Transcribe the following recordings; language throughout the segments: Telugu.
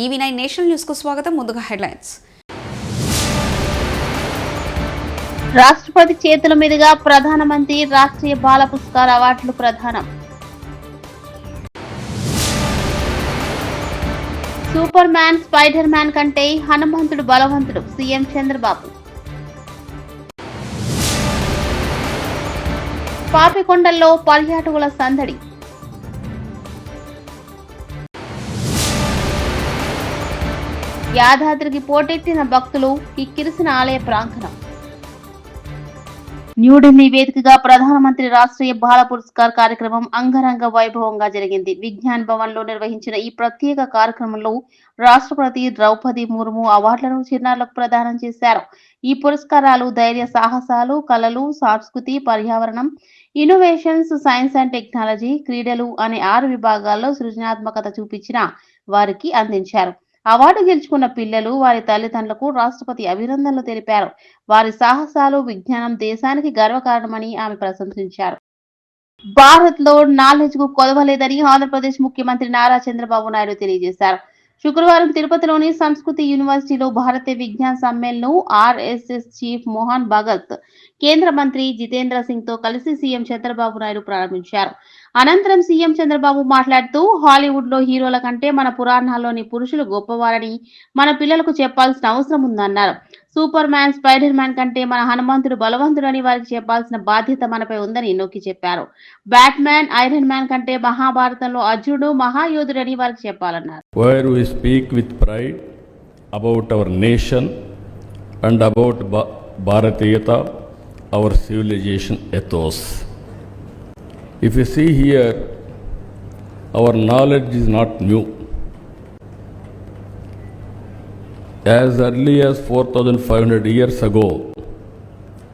ఈవీ9 నేషనల్ న్యూస్ కు స్వాగతం. ముందుగా హెడ్లైన్స్. రాష్ట్రపతి చేతుల మీదుగా ప్రధానమంత్రి రాష్ట్రీయ బాల పురస్కార్ అవార్డులు ప్రదానం. సూపర్ మ్యాన్, స్పైడర్ మ్యాన్ కంటే హనుమంతుడు బలవంతుడు సీఎం చంద్రబాబు. పాపికొండల్లో పర్యాటకుల సందడి. యాదాద్రికి పోటెత్తిన భక్తులు, కిక్కిరిసిన ఆలయ ప్రాంగణం. న్యూఢిల్లీ వేదికగా ప్రధానమంత్రి రాష్ట్రీయ బాల పురస్కార్ కార్యక్రమం అంగరంగ వైభవంగా జరిగింది. విజ్ఞాన్ భవన్ లో నిర్వహించిన ఈ ప్రత్యేక కార్యక్రమంలో రాష్ట్రపతి ద్రౌపది ముర్ము అవార్డులను చిన్నారులకు ప్రదానం చేశారు. ఈ పురస్కారాలు ధైర్య సాహసాలు, కళలు, సంస్కృతి, పర్యావరణం, ఇన్నోవేషన్స్, సైన్స్ అండ్ టెక్నాలజీ, క్రీడలు అనే 6 విభాగాల్లో సృజనాత్మకత చూపించిన వారికి అందించారు. అవార్డు గెలుచుకున్న పిల్లలు, వారి తల్లిదండ్రులకు రాష్ట్రపతి అభినందనలు తెలిపారు. వారి సాహసాలు, విజ్ఞానం దేశానికి గర్వకారణమని ఆమె ప్రశంసించారు. భారత్ లో నాలెడ్జ్ కు కొదవలేదని ఆంధ్రప్రదేశ్ ముఖ్యమంత్రి నారా చంద్రబాబు నాయుడు తెలియజేశారు. శుక్రవారం తిరుపతిలోని సంస్కృతి యూనివర్సిటీలో భారతీయ విజ్ఞాన సమ్మేళనం ఆర్ఎస్ఎస్ చీఫ్ మోహన్ భగత్, కేంద్ర మంత్రి జితేంద్ర సింగ్ తో కలిసి సీఎం చంద్రబాబు నాయుడు ప్రారంభించారు. అనంతరం సీఎం చంద్రబాబు మాట్లాడుతూ, హాలీవుడ్ లో హీరోల కంటే మన పురాణాల్లోని పురుషులు గొప్పవారని మన పిల్లలకు చెప్పాల్సిన అవసరం ఉందన్నారు. సూపర్ మ్యాన్, స్పైడర్ మ్యాన్ కంటే మన హనుమంతుడు బలవంతుడని వారికి చెప్పాల్సిన బాధ్యత మనపై ఉందని నొక్కి చెప్పారు. బ్యాట్ మ్యాన్, ఐరన్ మ్యాన్ కంటే మహాభారతంలో అర్జునుడు మహాయోధుడని వారికి చెప్పాలన్నారు. Where we speak with pride about our nation and about Bharatiyata, our civilization ethos. If you see here, our knowledge is not new. As early as 4,500 years ago,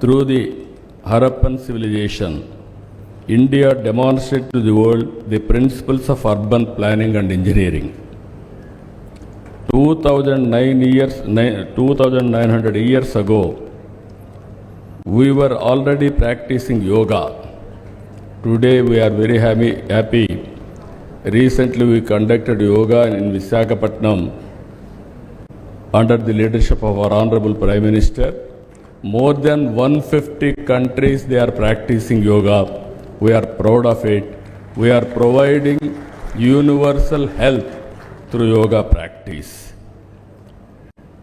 through the Harappan civilization, India demonstrated to the world the principles of urban planning and engineering. 2,900 years ago, we were already practicing yoga. Today we are very happy. Recently we conducted yoga in Visakhapatnam under the leadership of our Honorable Prime Minister. More than 150 countries they are practicing yoga. We are proud of it. We are providing universal health through yoga practice.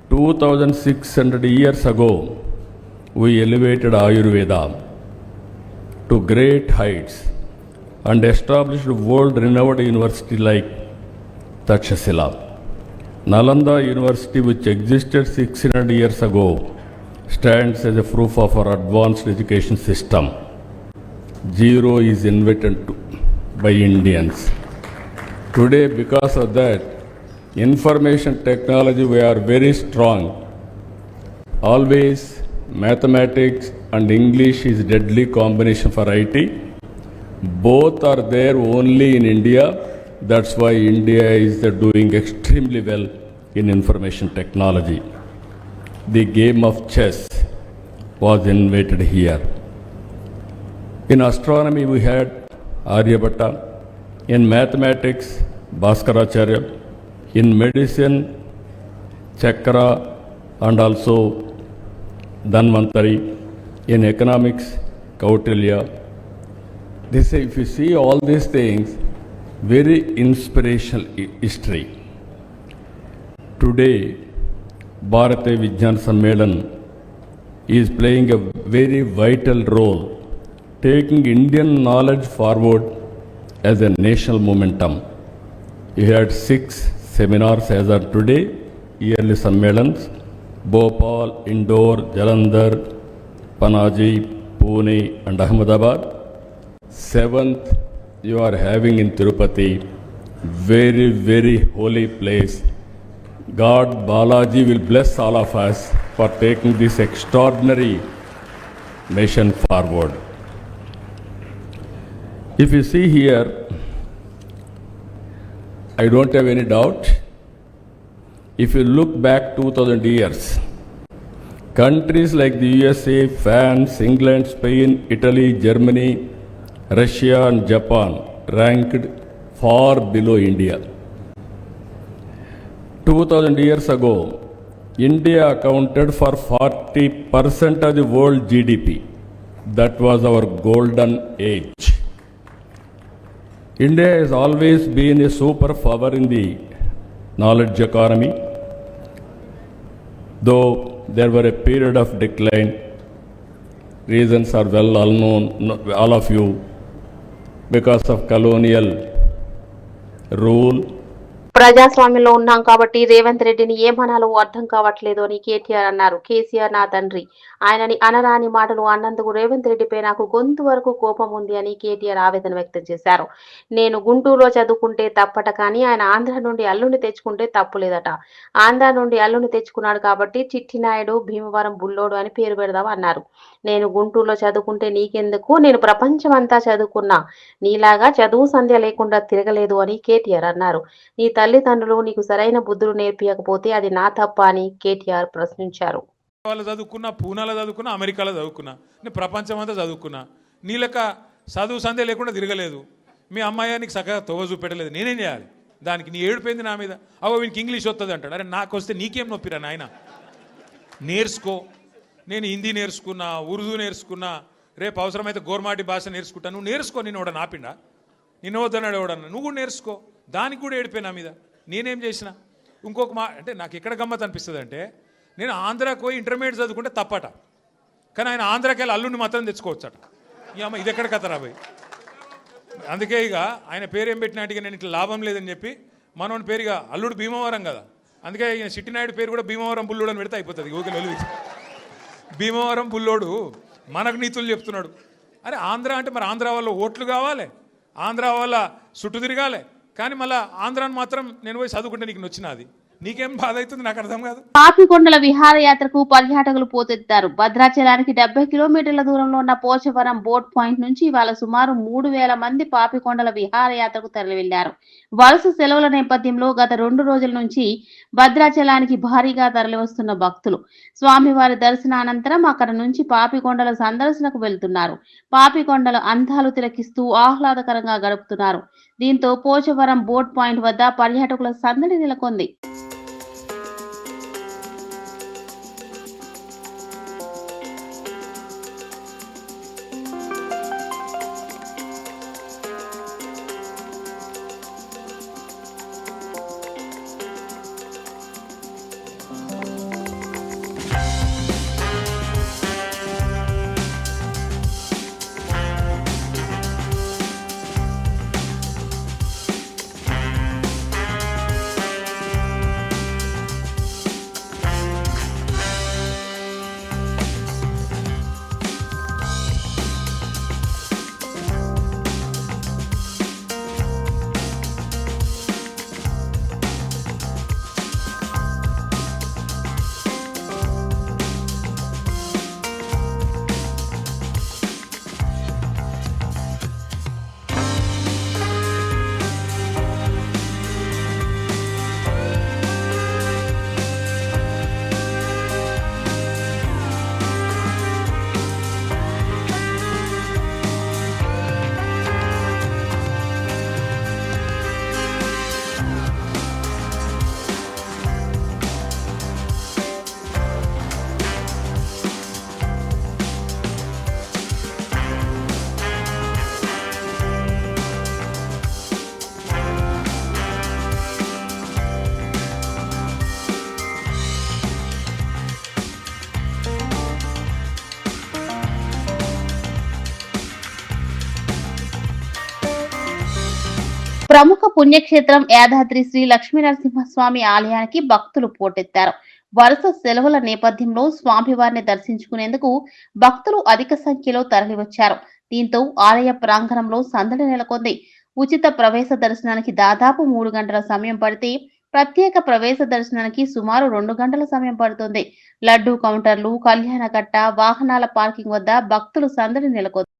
2,600 years ago, we elevated Ayurveda to great heights and established world-renowned university like Takshashila. Nalanda University, which existed 600 years ago, stands as a proof of our advanced education system. Zero is invented by Indians. Today, because of that, information technology, we are very strong. Always mathematics and English is deadly combination for IT. Both are there only in India. That's why India is doing extremely well in information technology. The game of chess was invented here. In astronomy, we had Aryabhatta. In mathematics, Bhaskaracharya. In medicine, Chakra and also Dhanvantari. In economics, Kautilya. This, if you see all these things, very inspirational history. Today, Bharatiya Vijnan Sammelan is playing a very vital role, taking Indian knowledge forward as a national momentum. We had 6 seminars as of today, yearly Sammelans, Bhopal, Indore, Jalandhar, Panaji, Pune and Ahmedabad. 7th, you are having in Tirupati, very, very holy place. God Balaji will bless all of us for taking this extraordinary mission forward. If you see here, I don't have any doubt. If you look back 2,000 years, countries like the USA, France, England, Spain, Italy, Germany, Russia and Japan ranked far below India. 2000 years ago, India accounted for 40% of the world GDP. That was our golden age. India has always been a superpower in the knowledge economy, though there were a period of decline. Reasons are well known, all of you, because of colonial rule. ప్రజాస్వామ్యంలో ఉన్నాం కాబట్టి రేవంత్ రెడ్డిని ఏమనాలో అర్థం కావట్లేదు అని కేటీఆర్ అన్నారు. కేసీఆర్ నా తండ్రి, ఆయనని అనరాని మాటలు అన్నందుకు రేవంత్ రెడ్డిపై నాకు గొంతు వరకు కోపం ఉంది అని కేటీఆర్ ఆవేదన వ్యక్తం చేశారు. నేను గుంటూరులో చదువుకుంటే తప్పట, కానీ ఆయన ఆంధ్ర నుండి అల్లుని తెచ్చుకుంటే తప్పు లేదట. ఆంధ్ర నుండి అల్లుని తెచ్చుకున్నాడు కాబట్టి చిట్టినాయుడు, భీమవరం బుల్లోడు అని పేరు పెడదాం అన్నారు. నేను గుంటూరులో చదువుకుంటే నీకెందుకు, నేను ప్రపంచమంతా చదువుకున్నా, నీలాగా చదువు సంధ్య లేకుండా తిరగలేదు అని కేటీఆర్ అన్నారు. నీ తల్లిదండ్రులు నీకు సరైన బుద్ధులు నేర్పించకపోతే అది నా తప్ప అని కేటీఆర్ ప్రశ్నించారు. వాళ్ళు చదువుకున్నా, పూనాలో చదువుకున్నా, అమెరికాలో చదువుకున్నా, నేను ప్రపంచం అంతా చదువుకున్నా, నీ లెక్క చదువు సందే లేకుండా తిరగలేదు. మీ అమ్మాయి నీకు చక్కగా తొవ్వ చూపెట్టలేదు, నేనేం చేయాలి దానికి? నీ ఏడిపోయింది నా మీద. అవో వీనికి ఇంగ్లీష్ వస్తుంది అంటాడు. అరే నాకు వస్తే నీకేం నొప్పిరా నాయన, నేర్చుకో. నేను హిందీ నేర్చుకున్నా, ఉర్దూ నేర్చుకున్నా, రేపు అవసరమైతే గోర్మాటి భాష నేర్చుకుంటా. నువ్వు నేర్చుకో. నేను ఎవడ నాపిండా? నిన్ను వద్దన్నాడు ఎవడన్నా? నువ్వు కూడా నేర్చుకో. దానికి కూడా ఏడిపోయినా మీద నేనేం చేసిన? ఇంకొక అంటే నాకు ఎక్కడ గమ్మత్ అనిపిస్తుంది అంటే, నేను ఆంధ్రాకి పోయి ఇంటర్మీడియట్ చదువుకుంటే తప్పట, కానీ ఆయన ఆంధ్రాకి వెళ్ళి అల్లుడిని మాత్రం తెచ్చుకోవచ్చట. ఈ అమ్మ ఇది ఎక్కడ కథ రాబోయ్. అందుకే ఇక ఆయన పేరు ఏం పెట్టినట్టుగా నేను ఇట్లా లాభం లేదని చెప్పి మనోని పేరుగా అల్లుడు భీమవరం కదా, అందుకే ఈయన చిట్టినాయుడు పేరు కూడా భీమవరం బుల్లోడు అని పెడితే అయిపోతుంది. ఓకే, భీమవరం బుల్లోడు మనకు నీతులు చెప్తున్నాడు. అరే ఆంధ్ర అంటే మరి ఆంధ్ర వాళ్ళ ఓట్లు కావాలి, ఆంధ్ర వాళ్ళ చుట్టూ తిరగాలి, కానీ మళ్ళీ ఆంధ్రాని మాత్రం నేను పోయి చదువుకుంటే నీకు నచ్చినది. నీకేం బాధ అవుతుంది నాకు అర్థం కాదు. పాపికొండల విహారయాత్రకు పర్యాటకులు పోటెత్తారు. భద్రాచలానికి 70 కిలోమీటర్ల దూరంలో ఉన్న పోచవరం బోట్ పాయింట్ నుంచి ఇవాళ సుమారు 3000 మంది పాపికొండల విహారయాత్రకు తరలి వెళ్లారు. వలస సెలవుల నేపథ్యంలో గత 2 రోజుల నుంచి భద్రాచలానికి భారీగా తరలి వస్తున్న భక్తులు స్వామివారి దర్శనానంతరం అక్కడ నుంచి పాపికొండల సందర్శనకు వెళ్తున్నారు. పాపికొండల అందాలు తిలకిస్తూ ఆహ్లాదకరంగా గడుపుతున్నారు. దీంతో పోచవరం బోట్ పాయింట్ వద్ద పర్యాటకుల సందడి నెలకొంది. ప్రముఖ పుణ్యక్షేత్రం యాదాద్రి శ్రీ లక్ష్మీనరసింహస్వామి ఆలయానికి భక్తులు పోటెత్తారు. వరుస సెలవుల నేపథ్యంలో స్వామివారిని దర్శించుకునేందుకు భక్తులు అధిక సంఖ్యలో తరలివచ్చారు. దీంతో ఆలయ ప్రాంగణంలో సందడి నెలకొంది. ఉచిత ప్రవేశ దర్శనానికి దాదాపు 3 గంటల సమయం పడితే ప్రత్యేక ప్రవేశ దర్శనానికి సుమారు 2 గంటల సమయం పడుతుంది. లడ్డూ కౌంటర్లు, కళ్యాణకట్ట, వాహనాల పార్కింగ్ వద్ద భక్తులు సందడి నెలకొంది.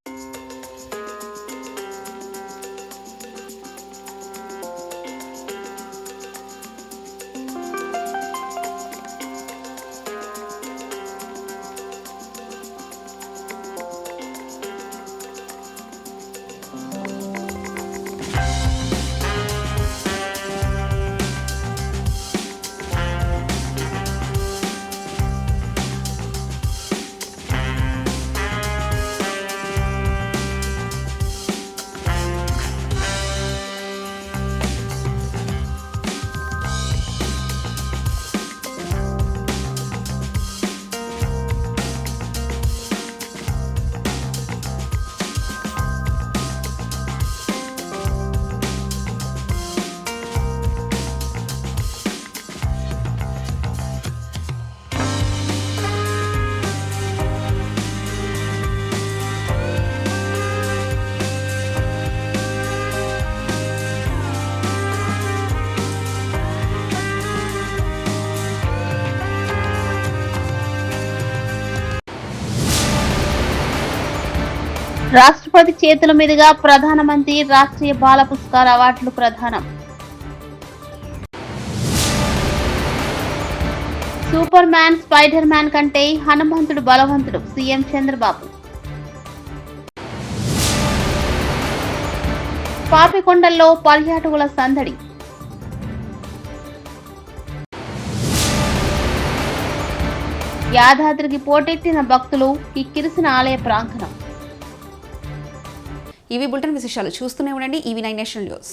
రాష్ట్రపతి చేతుల మీదుగా ప్రధానమంత్రి రాష్ట్రీయ బాల పురస్కార్ అవార్డులు ప్రదానం. సూపర్ మ్యాన్, స్పైడర్ మ్యాన్ కంటే హనుమంతుడు బలవంతుడు సీఎం చంద్రబాబు. పాపికొండల్లో పర్యాటకుల సందడి. యాదాద్రికి పోటెత్తిన భక్తులు, కిక్కిరిసిన ఆలయ ప్రాంగణం. ఇవి బులెటిన్ విశేషాలు. చూస్తూనే ఉండండి EV9 నేషనల్ న్యూస్.